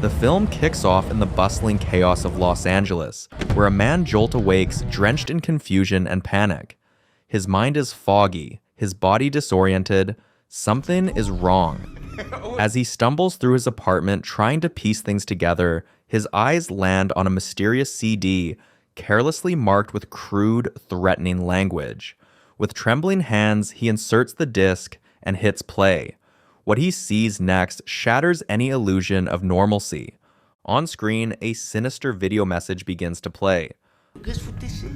The film kicks off in the bustling chaos of Los Angeles, where a man Jolt awakes drenched in confusion and panic. His mind is foggy, his body disoriented. Something is wrong. As he stumbles through his apartment trying to piece things together, his eyes land on a mysterious CD, carelessly marked with crude, threatening language. With trembling hands, he inserts the disc and hits play. What he sees next shatters any illusion of normalcy. On screen, a sinister video message begins to play. Guess what this is?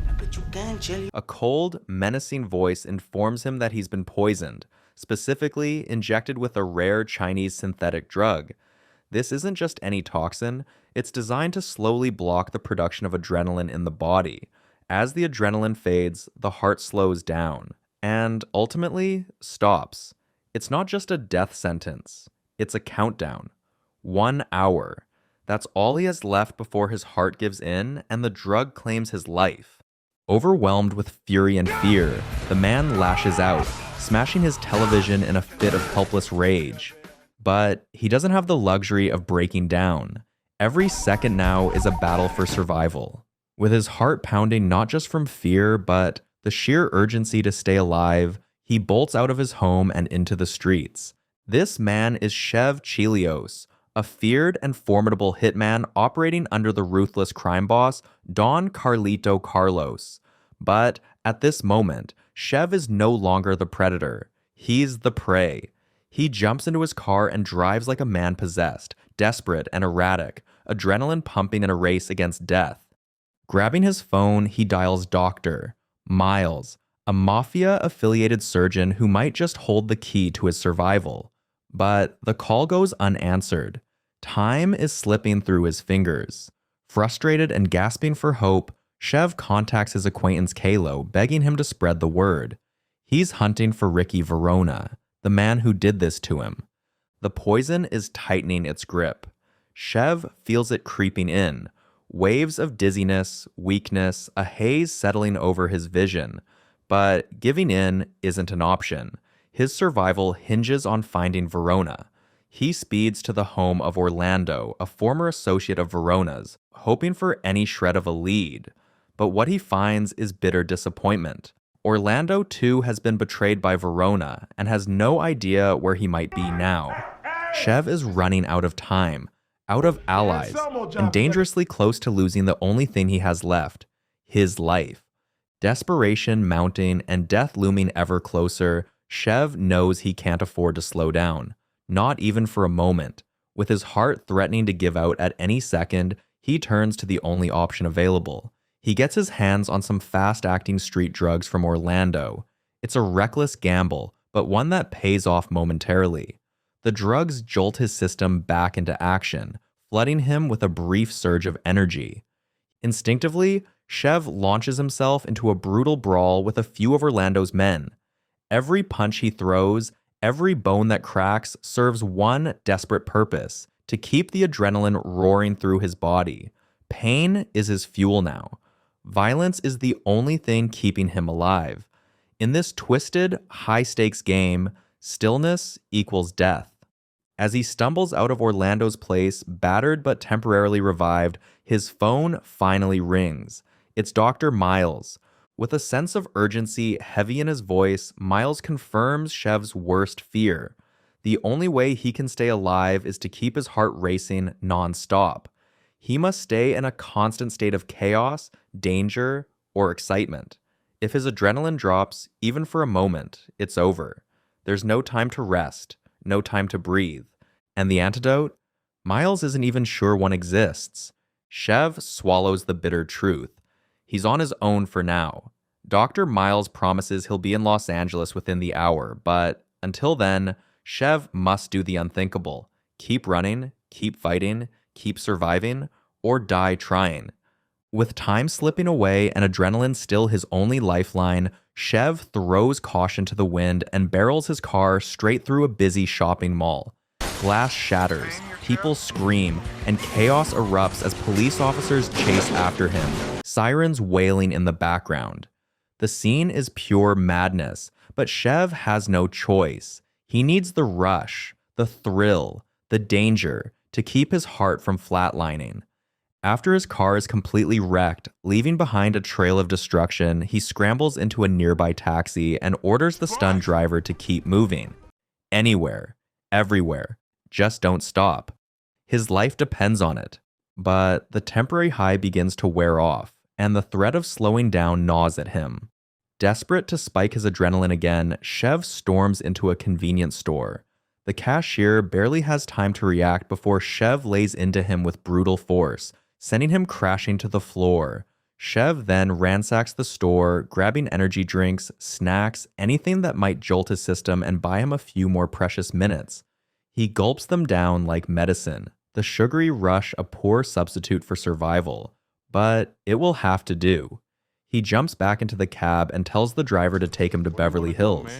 I bet you can, Chelios. A cold, menacing voice informs him that he's been poisoned, specifically injected with a rare Chinese synthetic drug. This isn't just any toxin, it's designed to slowly block the production of adrenaline in the body. As the adrenaline fades, the heart slows down, and ultimately stops. It's not just a death sentence, it's a countdown. 1 hour. That's all he has left before his heart gives in and the drug claims his life. Overwhelmed with fury and fear, the man lashes out, smashing his television in a fit of helpless rage. But he doesn't have the luxury of breaking down. Every second now is a battle for survival. With his heart pounding not just from fear, but the sheer urgency to stay alive, he bolts out of his home and into the streets. This man is Chev Chelios, a feared and formidable hitman operating under the ruthless crime boss, Don Carlito Carlos. But at this moment, Chev is no longer the predator. He's the prey. He jumps into his car and drives like a man possessed, desperate and erratic, adrenaline pumping in a race against death. Grabbing his phone, he dials Dr. Miles, a mafia-affiliated surgeon who might just hold the key to his survival. But the call goes unanswered. Time is slipping through his fingers. Frustrated and gasping for hope, Chev contacts his acquaintance Kalo, begging him to spread the word. He's hunting for Ricky Verona, the man who did this to him. The poison is tightening its grip. Chev feels it creeping in. Waves of dizziness, weakness, a haze settling over his vision. But giving in isn't an option. His survival hinges on finding Verona. He speeds to the home of Orlando, a former associate of Verona's, hoping for any shred of a lead. But what he finds is bitter disappointment. Orlando, too, has been betrayed by Verona and has no idea where he might be now. Chev is running out of time, out of allies, and dangerously close to losing the only thing he has left, his life. Desperation mounting and death looming ever closer, Chev knows he can't afford to slow down, not even for a moment. With his heart threatening to give out at any second, he turns to the only option available. He gets his hands on some fast-acting street drugs from Orlando. It's a reckless gamble, but one that pays off momentarily. The drugs jolt his system back into action, flooding him with a brief surge of energy. Instinctively, Chev launches himself into a brutal brawl with a few of Orlando's men. Every punch he throws, every bone that cracks serves one desperate purpose: to keep the adrenaline roaring through his body. Pain is his fuel now. Violence is the only thing keeping him alive. In this twisted, high-stakes game, stillness equals death. As he stumbles out of Orlando's place, battered but temporarily revived, his phone finally rings. It's Dr. Miles. With a sense of urgency heavy in his voice, Miles confirms Chev's worst fear. The only way he can stay alive is to keep his heart racing non-stop. He must stay in a constant state of chaos, danger, or excitement. If his adrenaline drops, even for a moment, it's over. There's no time to rest, no time to breathe. And the antidote? Miles isn't even sure one exists. Chev swallows the bitter truth. He's on his own for now. Dr. Miles promises he'll be in Los Angeles within the hour, but until then, Chev must do the unthinkable. Keep running, keep fighting, keep surviving, or die trying. With time slipping away and adrenaline still his only lifeline, Chev throws caution to the wind and barrels his car straight through a busy shopping mall. Glass shatters, people scream, and chaos erupts as police officers chase after him, sirens wailing in the background. The scene is pure madness, but Chev has no choice. He needs the rush, the thrill, the danger to keep his heart from flatlining. After his car is completely wrecked, leaving behind a trail of destruction, he scrambles into a nearby taxi and orders the stunned driver to keep moving. Anywhere, everywhere, just don't stop. His life depends on it. But the temporary high begins to wear off, and the threat of slowing down gnaws at him. Desperate to spike his adrenaline again, Chev storms into a convenience store. The cashier barely has time to react before Chev lays into him with brutal force, sending him crashing to the floor. Chev then ransacks the store, grabbing energy drinks, snacks, anything that might jolt his system and buy him a few more precious minutes. He gulps them down like medicine, the sugary rush a poor substitute for survival. But it will have to do. He jumps back into the cab and tells the driver to take him to Beverly Hills.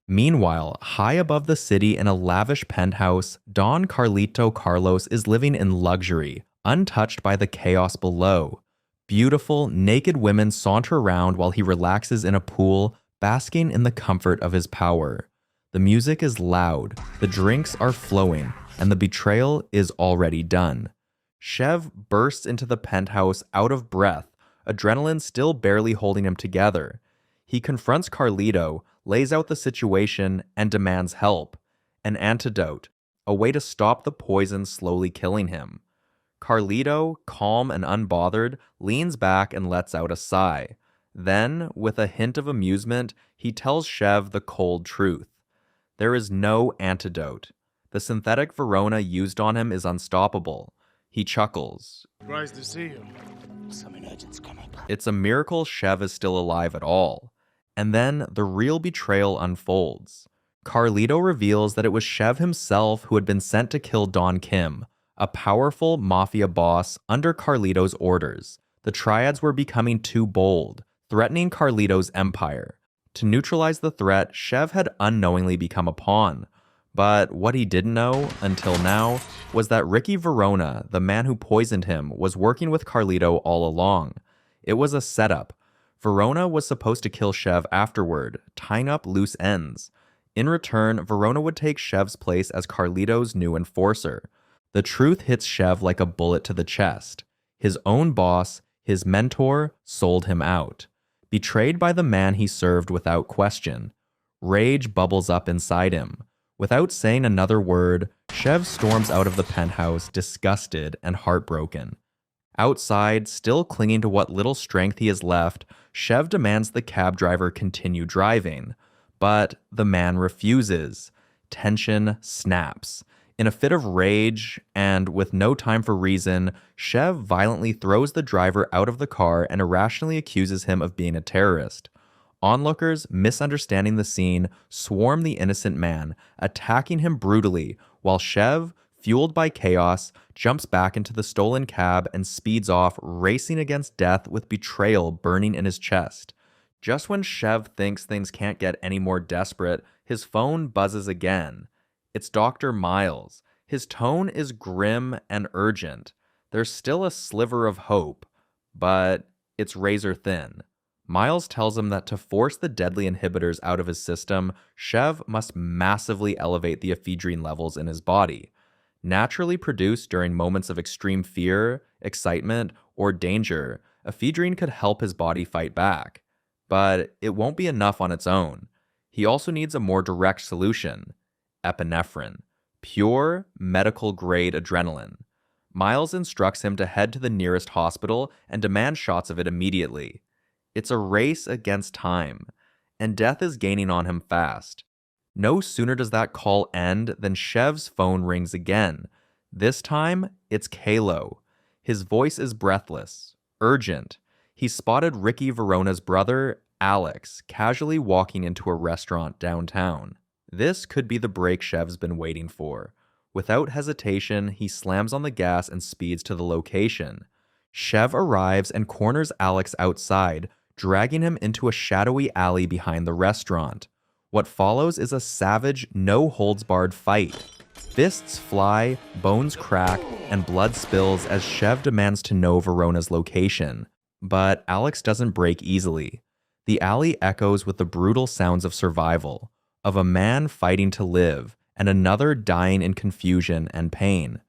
Meanwhile, high above the city in a lavish penthouse, Don Carlito Carlos is living in luxury, untouched by the chaos below. Beautiful, naked women saunter around while he relaxes in a pool, basking in the comfort of his power. The music is loud, the drinks are flowing, and the betrayal is already done. Chev bursts into the penthouse out of breath, adrenaline still barely holding him together. He confronts Carlito, lays out the situation, and demands help. An antidote, a way to stop the poison slowly killing him. Carlito, calm and unbothered, leans back and lets out a sigh. Then, with a hint of amusement, he tells Chev the cold truth. There is no antidote. The synthetic Verona used on him is unstoppable. He chuckles. Surprised to see you. Some emergence coming. It's a miracle Chev is still alive at all. And then the real betrayal unfolds. Carlito reveals that it was Chev himself who had been sent to kill Don Kim, a powerful mafia boss under Carlito's orders. The triads were becoming too bold, threatening Carlito's empire. To neutralize the threat, Chev had unknowingly become a pawn. But what he didn't know, until now, was that Ricky Verona, the man who poisoned him, was working with Carlito all along. It was a setup. Verona was supposed to kill Chev afterward, tying up loose ends. In return, Verona would take Chev's place as Carlito's new enforcer. The truth hits Chev like a bullet to the chest. His own boss, his mentor, sold him out. Betrayed by the man he served without question. Rage bubbles up inside him. Without saying another word, Chev storms out of the penthouse, disgusted and heartbroken. Outside, still clinging to what little strength he has left, Chev demands the cab driver continue driving. But the man refuses. Tension snaps. In a fit of rage, and with no time for reason, Chev violently throws the driver out of the car and irrationally accuses him of being a terrorist. Onlookers, misunderstanding the scene, swarm the innocent man, attacking him brutally, while Chev, fueled by chaos, jumps back into the stolen cab and speeds off, racing against death with betrayal burning in his chest. Just when Chev thinks things can't get any more desperate, his phone buzzes again. It's Dr. Miles. His tone is grim and urgent. There's still a sliver of hope, but it's razor thin. Miles tells him that to force the deadly inhibitors out of his system, Chev must massively elevate the ephedrine levels in his body. Naturally produced during moments of extreme fear, excitement, or danger, ephedrine could help his body fight back. But it won't be enough on its own. He also needs a more direct solution: epinephrine, pure medical-grade adrenaline. Miles instructs him to head to the nearest hospital and demand shots of it immediately. It's a race against time, and death is gaining on him fast. No sooner does that call end than Chev's phone rings again. This time, it's Kalo. His voice is breathless, urgent. He spotted Ricky Verona's brother, Alex, casually walking into a restaurant downtown. This could be the break Chev's been waiting for. Without hesitation, he slams on the gas and speeds to the location. Chev arrives and corners Alex outside, dragging him into a shadowy alley behind the restaurant. What follows is a savage, no-holds-barred fight. Fists fly, bones crack, and blood spills as Chev demands to know Verona's location. But Alex doesn't break easily. The alley echoes with the brutal sounds of survival, of a man fighting to live, and another dying in confusion and pain.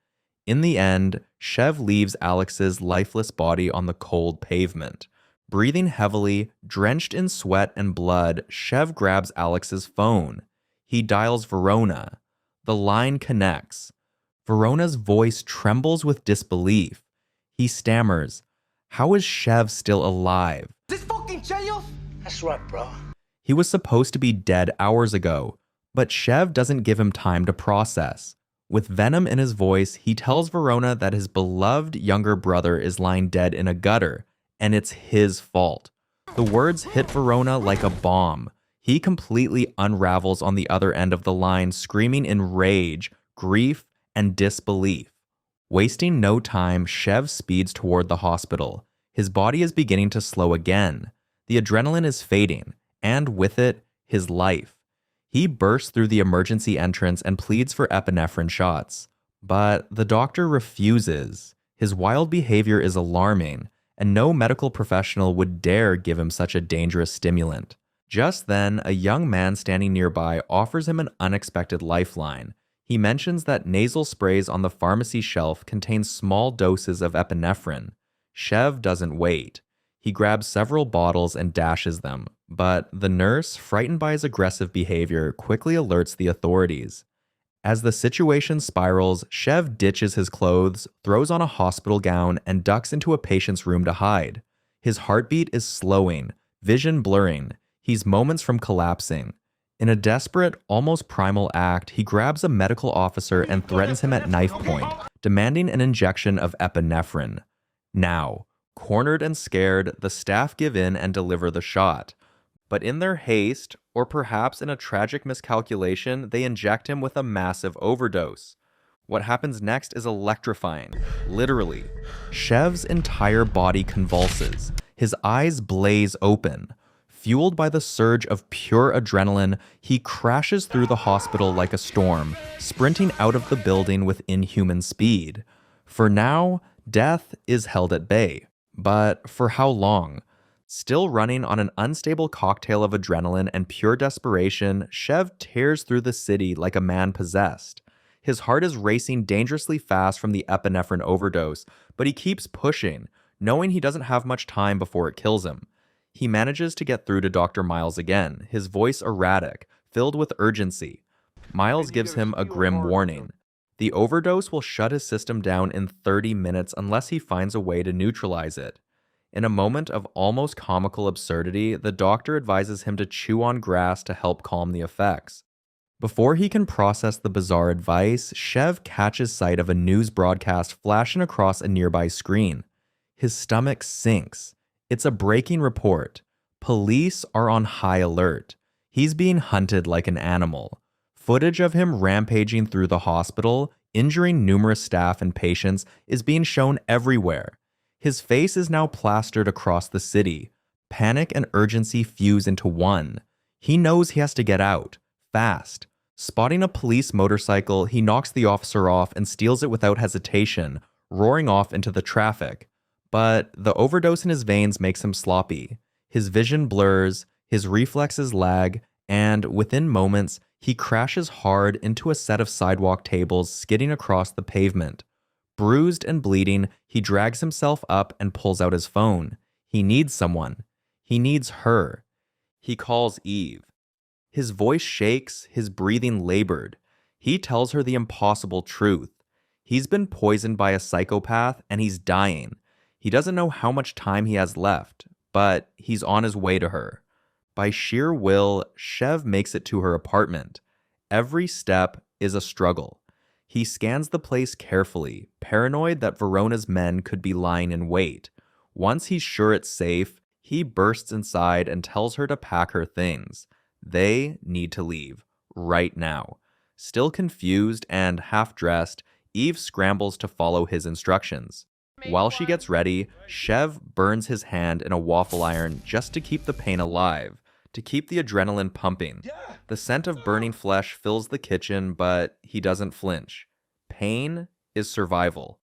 In the end, Chev leaves Alex's lifeless body on the cold pavement. Breathing heavily, drenched in sweat and blood, Chev grabs Alex's phone. He dials Verona. The line connects. Verona's voice trembles with disbelief. He stammers, "How is Chev still alive?" This fucking Chelios? That's right, bro. He was supposed to be dead hours ago, but Chev doesn't give him time to process. With venom in his voice, he tells Verona that his beloved younger brother is lying dead in a gutter, and it's his fault. The words hit Verona like a bomb. He completely unravels on the other end of the line, screaming in rage, grief, and disbelief. Wasting no time, Chev speeds toward the hospital. His body is beginning to slow again. The adrenaline is fading, and with it, his life. He bursts through the emergency entrance and pleads for epinephrine shots. But the doctor refuses. His wild behavior is alarming, and no medical professional would dare give him such a dangerous stimulant. Just then, a young man standing nearby offers him an unexpected lifeline. He mentions that nasal sprays on the pharmacy shelf contain small doses of epinephrine. Chev doesn't wait. He grabs several bottles and dashes them, but the nurse, frightened by his aggressive behavior, quickly alerts the authorities. As the situation spirals, Chev ditches his clothes, throws on a hospital gown, and ducks into a patient's room to hide. His heartbeat is slowing, vision blurring. He's moments from collapsing. In a desperate, almost primal act, he grabs a medical officer and threatens him at knife point, demanding an injection of epinephrine. Now, cornered and scared, the staff give in and deliver the shot. But in their haste, or perhaps in a tragic miscalculation, they inject him with a massive overdose. What happens next is electrifying, literally. Chev's entire body convulses. His eyes blaze open. Fueled by the surge of pure adrenaline, he crashes through the hospital like a storm, sprinting out of the building with inhuman speed. For now, death is held at bay. But for how long? Still running on an unstable cocktail of adrenaline and pure desperation, Chev tears through the city like a man possessed. His heart is racing dangerously fast from the epinephrine overdose, but he keeps pushing, knowing he doesn't have much time before it kills him. He manages to get through to Dr. Miles again, his voice erratic, filled with urgency. Miles gives him a grim warning. The overdose will shut his system down in 30 minutes unless he finds a way to neutralize it. In a moment of almost comical absurdity, the doctor advises him to chew on grass to help calm the effects. Before he can process the bizarre advice, Chev catches sight of a news broadcast flashing across a nearby screen. His stomach sinks. It's a breaking report. Police are on high alert. He's being hunted like an animal. Footage of him rampaging through the hospital, injuring numerous staff and patients, is being shown everywhere. His face is now plastered across the city. Panic and urgency fuse into one. He knows he has to get out, fast. Spotting a police motorcycle, he knocks the officer off and steals it without hesitation, roaring off into the traffic. But the overdose in his veins makes him sloppy. His vision blurs, his reflexes lag, and within moments, he crashes hard into a set of sidewalk tables skidding across the pavement. Bruised and bleeding, he drags himself up and pulls out his phone. He needs someone. He needs her. He calls Eve. His voice shakes, his breathing labored. He tells her the impossible truth. He's been poisoned by a psychopath and he's dying. He doesn't know how much time he has left, but he's on his way to her. By sheer will, Chev makes it to her apartment. Every step is a struggle. He scans the place carefully, paranoid that Verona's men could be lying in wait. Once he's sure it's safe, he bursts inside and tells her to pack her things. They need to leave, right now. Still confused and half-dressed, Eve scrambles to follow his instructions. While she gets ready, Chev burns his hand in a waffle iron just to keep the pain alive, to keep the adrenaline pumping. The scent of burning flesh fills the kitchen, but he doesn't flinch. Pain is survival.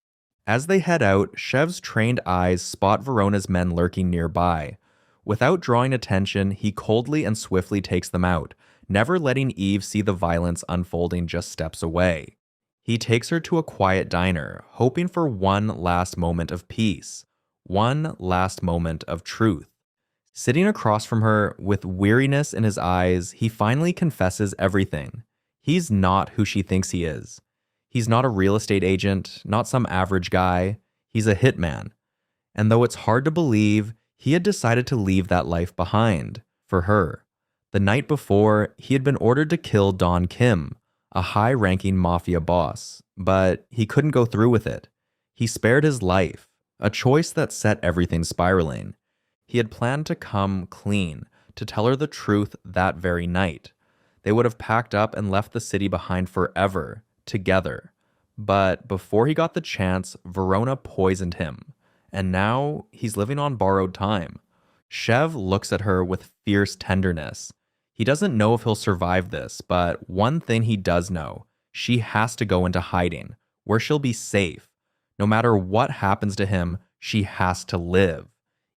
As they head out, Chev's trained eyes spot Verona's men lurking nearby. Without drawing attention, he coldly and swiftly takes them out, never letting Eve see the violence unfolding just steps away. He takes her to a quiet diner, hoping for one last moment of peace, one last moment of truth. Sitting across from her, with weariness in his eyes, he finally confesses everything. He's not who she thinks he is. He's not a real estate agent, not some average guy. He's a hitman. And though it's hard to believe, he had decided to leave that life behind for her. The night before, he had been ordered to kill Don Kim, a high-ranking mafia boss, but he couldn't go through with it. He spared his life, a choice that set everything spiraling. He had planned to come clean, to tell her the truth that very night. They would have packed up and left the city behind forever, together. But before he got the chance, Verona poisoned him. And now he's living on borrowed time. Chev looks at her with fierce tenderness. He doesn't know if he'll survive this, but one thing he does know: she has to go into hiding, where she'll be safe. No matter what happens to him, she has to live.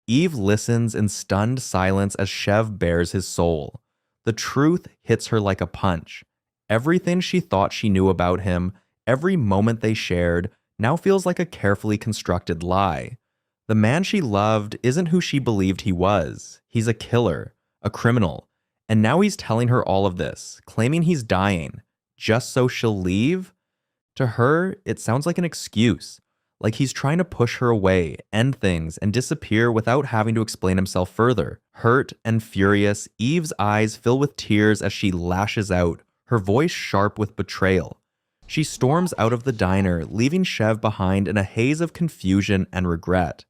Eve listens in stunned silence as Chev bares his soul. The truth hits her like a punch. Everything she thought she knew about him, every moment they shared, now feels like a carefully constructed lie. The man she loved isn't who she believed he was. He's a killer, a criminal. And now he's telling her all of this, claiming he's dying, just so she'll leave? To her, it sounds like an excuse, like he's trying to push her away, end things, and disappear without having to explain himself further. Hurt and furious, Eve's eyes fill with tears as she lashes out, her voice sharp with betrayal. She storms out of the diner, leaving Chev behind in a haze of confusion and regret.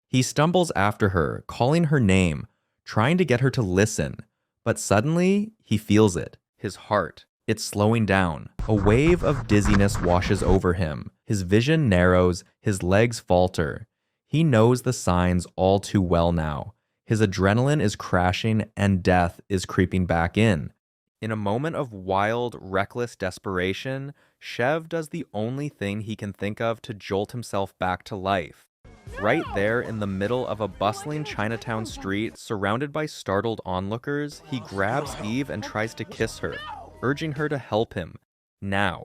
He stumbles after her, calling her name, trying to get her to listen. But suddenly, he feels it, his heart. It's slowing down. A wave of dizziness washes over him. His vision narrows, his legs falter. He knows the signs all too well now. His adrenaline is crashing and death is creeping back in. In a moment of wild, reckless desperation, Chev does the only thing he can think of to jolt himself back to life. Right there in the middle of a bustling Chinatown street, surrounded by startled onlookers, he grabs Eve and tries to kiss her, urging her to help him, now.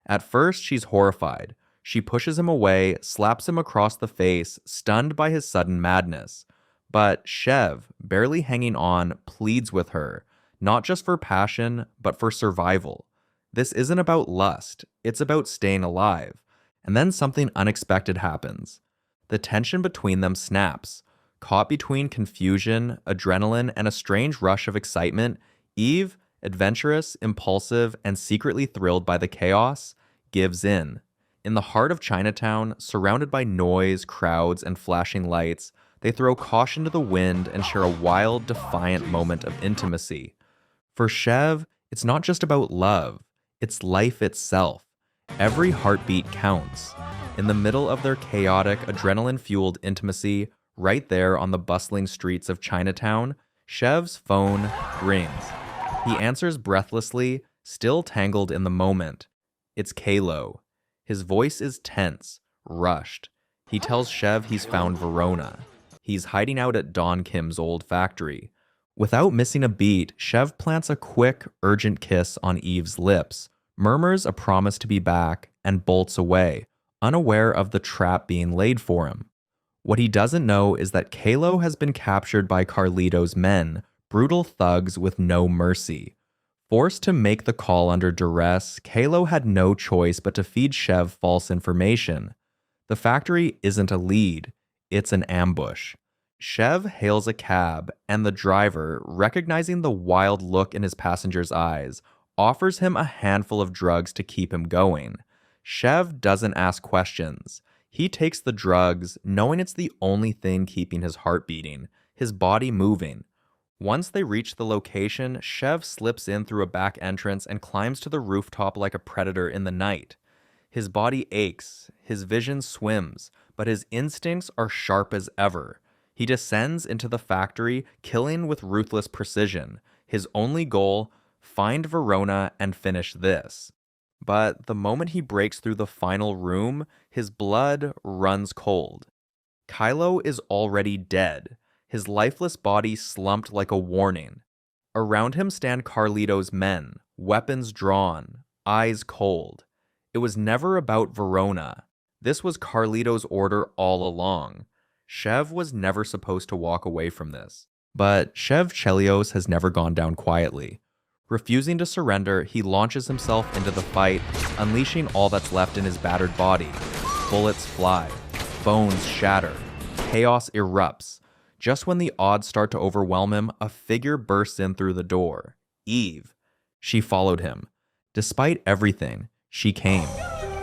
At first, she's horrified. She pushes him away, slaps him across the face, stunned by his sudden madness. But Chev, barely hanging on, pleads with her, not just for passion, but for survival. This isn't about lust, it's about staying alive. And then something unexpected happens. The tension between them snaps. Caught between confusion, adrenaline, and a strange rush of excitement, Eve, adventurous, impulsive, and secretly thrilled by the chaos, gives in. In the heart of Chinatown, surrounded by noise, crowds, and flashing lights, they throw caution to the wind and share a wild, defiant moment of intimacy. For Chev, it's not just about love, it's life itself. Every heartbeat counts. In the middle of their chaotic, adrenaline-fueled intimacy, right there on the bustling streets of Chinatown, Chev's phone rings. He answers breathlessly, still tangled in the moment. It's Kalo. His voice is tense, rushed. He tells Chev he's found Verona. He's hiding out at Don Kim's old factory. Without missing a beat, Chev plants a quick, urgent kiss on Eve's lips, murmurs a promise to be back, and bolts away, unaware of the trap being laid for him. What he doesn't know is that Kalo has been captured by Carlito's men, brutal thugs with no mercy. Forced to make the call under duress, Kalo had no choice but to feed Chev false information. The factory isn't a lead, it's an ambush. Chev hails a cab, and the driver, recognizing the wild look in his passenger's eyes, offers him a handful of drugs to keep him going. Chev doesn't ask questions. He takes the drugs, knowing it's the only thing keeping his heart beating, his body moving. Once they reach the location, Chev slips in through a back entrance and climbs to the rooftop like a predator in the night. His body aches, his vision swims, but his instincts are sharp as ever. He descends into the factory, killing with ruthless precision. His only goal: find Verona and finish this. But the moment he breaks through the final room, his blood runs cold. Kylo is already dead, his lifeless body slumped like a warning. Around him stand Carlito's men, weapons drawn, eyes cold. It was never about Verona. This was Carlito's order all along. Chev was never supposed to walk away from this. But Chev Chelios has never gone down quietly. Refusing to surrender, he launches himself into the fight, unleashing all that's left in his battered body. Bullets fly. Bones shatter. Chaos erupts. Just when the odds start to overwhelm him, a figure bursts in through the door. Eve. She followed him. Despite everything, she came.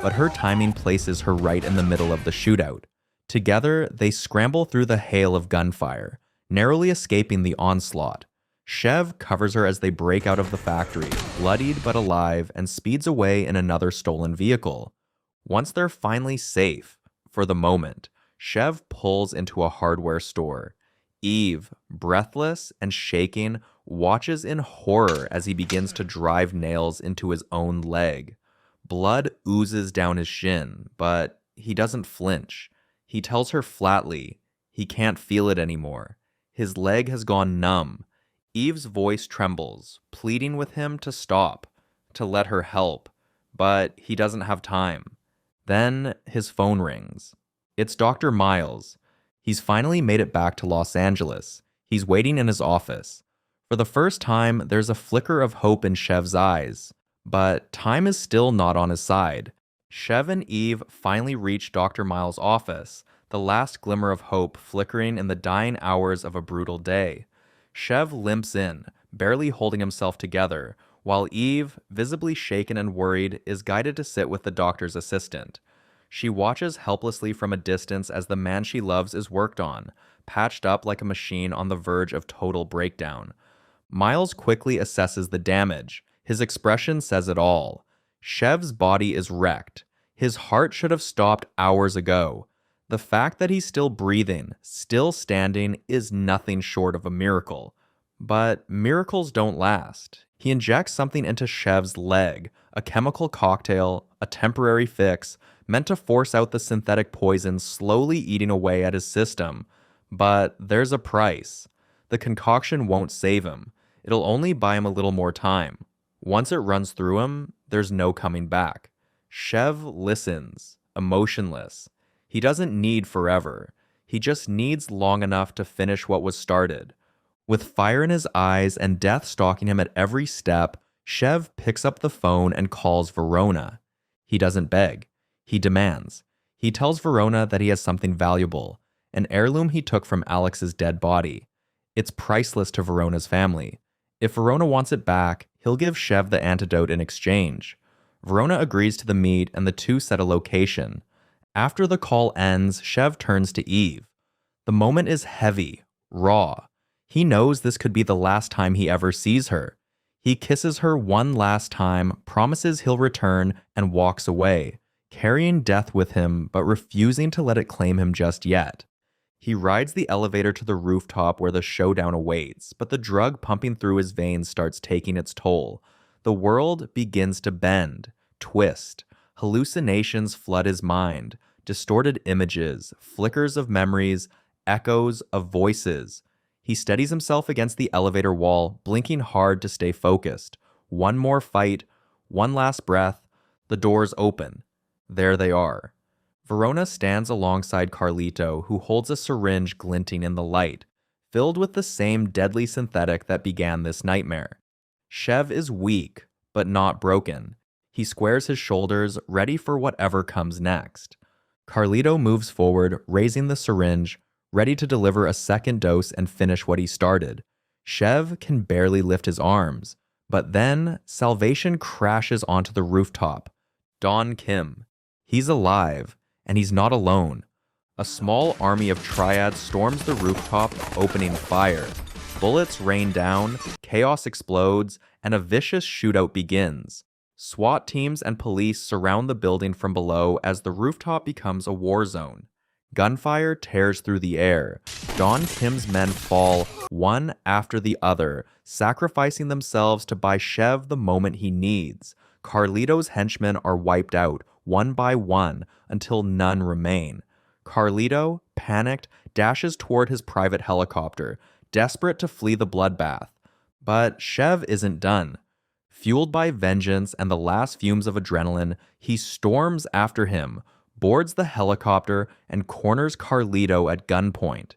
But her timing places her right in the middle of the shootout. Together, they scramble through the hail of gunfire, narrowly escaping the onslaught. Chev covers her as they break out of the factory, bloodied but alive, and speeds away in another stolen vehicle. Once they're finally safe, for the moment, Chev pulls into a hardware store. Eve, breathless and shaking, watches in horror as he begins to drive nails into his own leg. Blood oozes down his shin, but he doesn't flinch. He tells her flatly he can't feel it anymore. His leg has gone numb. Eve's voice trembles, pleading with him to stop, to let her help, but he doesn't have time. Then his phone rings. It's Dr. Miles. He's finally made it back to Los Angeles. He's waiting in his office. For the first time, there's a flicker of hope in Chev's eyes, but time is still not on his side. Chev and Eve finally reach Dr. Miles' office, the last glimmer of hope flickering in the dying hours of a brutal day. Chev limps in, barely holding himself together, while Eve, visibly shaken and worried, is guided to sit with the doctor's assistant. She watches helplessly from a distance as the man she loves is worked on, patched up like a machine on the verge of total breakdown. Miles quickly assesses the damage. His expression says it all. Chev's body is wrecked. His heart should have stopped hours ago. The fact that he's still breathing, still standing, is nothing short of a miracle. But miracles don't last. He injects something into Chev's leg, a chemical cocktail, a temporary fix, meant to force out the synthetic poison slowly eating away at his system. But there's a price. The concoction won't save him. It'll only buy him a little more time. Once it runs through him, there's no coming back. Chev listens, emotionless. He doesn't need forever. He just needs long enough to finish what was started. With fire in his eyes and death stalking him at every step, Chev picks up the phone and calls Verona. He doesn't beg. He demands. He tells Verona that he has something valuable, an heirloom he took from Alex's dead body. It's priceless to Verona's family. If Verona wants it back, he'll give Chev the antidote in exchange. Verona agrees to the meet and the two set a location. After the call ends, Chev turns to Eve. The moment is heavy, raw. He knows this could be the last time he ever sees her. He kisses her one last time, promises he'll return, and walks away, carrying death with him but refusing to let it claim him just yet. He rides the elevator to the rooftop where the showdown awaits, but the drug pumping through his veins starts taking its toll. The world begins to bend, twist. Hallucinations flood his mind, distorted images, flickers of memories, echoes of voices. He steadies himself against the elevator wall, blinking hard to stay focused. One more fight, one last breath. The doors open. There they are. Verona stands alongside Carlito, who holds a syringe glinting in the light, filled with the same deadly synthetic that began this nightmare. Chev is weak, but not broken. He squares his shoulders, ready for whatever comes next. Carlito moves forward, raising the syringe, ready to deliver a second dose and finish what he started. Chev can barely lift his arms, but then salvation crashes onto the rooftop. Don Kim. He's alive, and he's not alone. A small army of triads storms the rooftop, opening fire. Bullets rain down, chaos explodes, and a vicious shootout begins. SWAT teams and police surround the building from below as the rooftop becomes a war zone. Gunfire tears through the air. Don Kim's men fall, one after the other, sacrificing themselves to buy Chev the moment he needs. Carlito's henchmen are wiped out, one by one, until none remain. Carlito, panicked, dashes toward his private helicopter, desperate to flee the bloodbath. But Chev isn't done. Fueled by vengeance and the last fumes of adrenaline, he storms after him, boards the helicopter, and corners Carlito at gunpoint.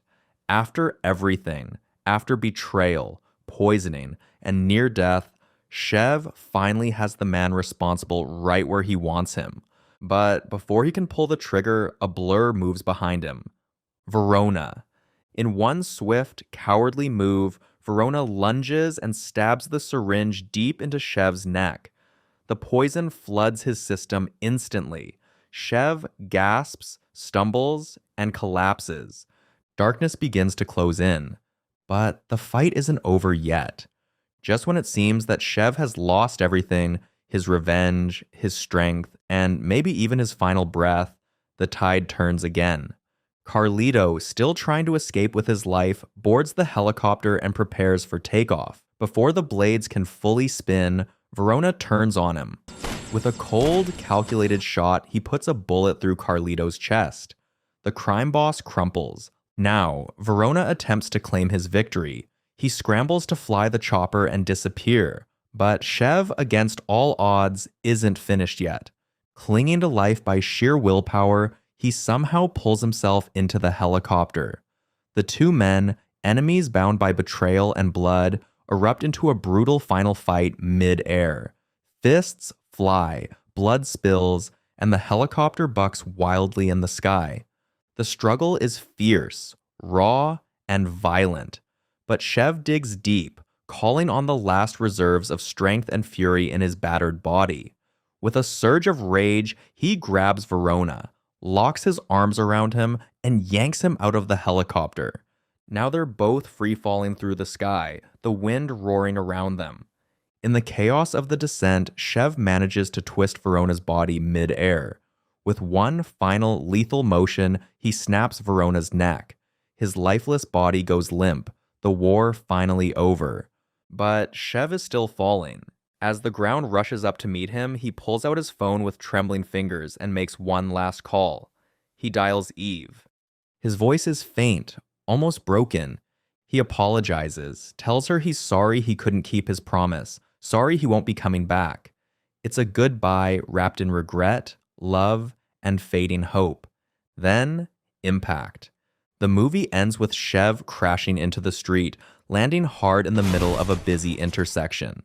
After everything, after betrayal, poisoning, and near death, Chev finally has the man responsible right where he wants him. But before he can pull the trigger, a blur moves behind him. Verona. In one swift, cowardly move, Verona lunges and stabs the syringe deep into Chev's neck. The poison floods his system instantly. Chev gasps, stumbles, and collapses. Darkness begins to close in. But the fight isn't over yet. Just when it seems that Chev has lost everything, his revenge, his strength, and maybe even his final breath, the tide turns again. Carlito, still trying to escape with his life, boards the helicopter and prepares for takeoff. Before the blades can fully spin, Verona turns on him. With a cold, calculated shot, he puts a bullet through Carlito's chest. The crime boss crumples. Now, Verona attempts to claim his victory. He scrambles to fly the chopper and disappear, but Chev, against all odds, isn't finished yet. Clinging to life by sheer willpower, he somehow pulls himself into the helicopter. The two men, enemies bound by betrayal and blood, erupt into a brutal final fight mid-air. Fists fly, blood spills, and the helicopter bucks wildly in the sky. The struggle is fierce, raw, and violent, but Chev digs deep, calling on the last reserves of strength and fury in his battered body. With a surge of rage, he grabs Verona, locks his arms around him, and yanks him out of the helicopter. Now they're both free-falling through the sky, the wind roaring around them. In the chaos of the descent, Chev manages to twist Verona's body mid-air. With one final lethal motion, he snaps Verona's neck. His lifeless body goes limp, the war finally over. But Chev is still falling. As the ground rushes up to meet him, he pulls out his phone with trembling fingers and makes one last call. He dials Eve. His voice is faint, almost broken. He apologizes, tells her he's sorry he couldn't keep his promise, sorry he won't be coming back. It's a goodbye wrapped in regret, love, and fading hope. Then, impact. The movie ends with Chev crashing into the street, landing hard in the middle of a busy intersection.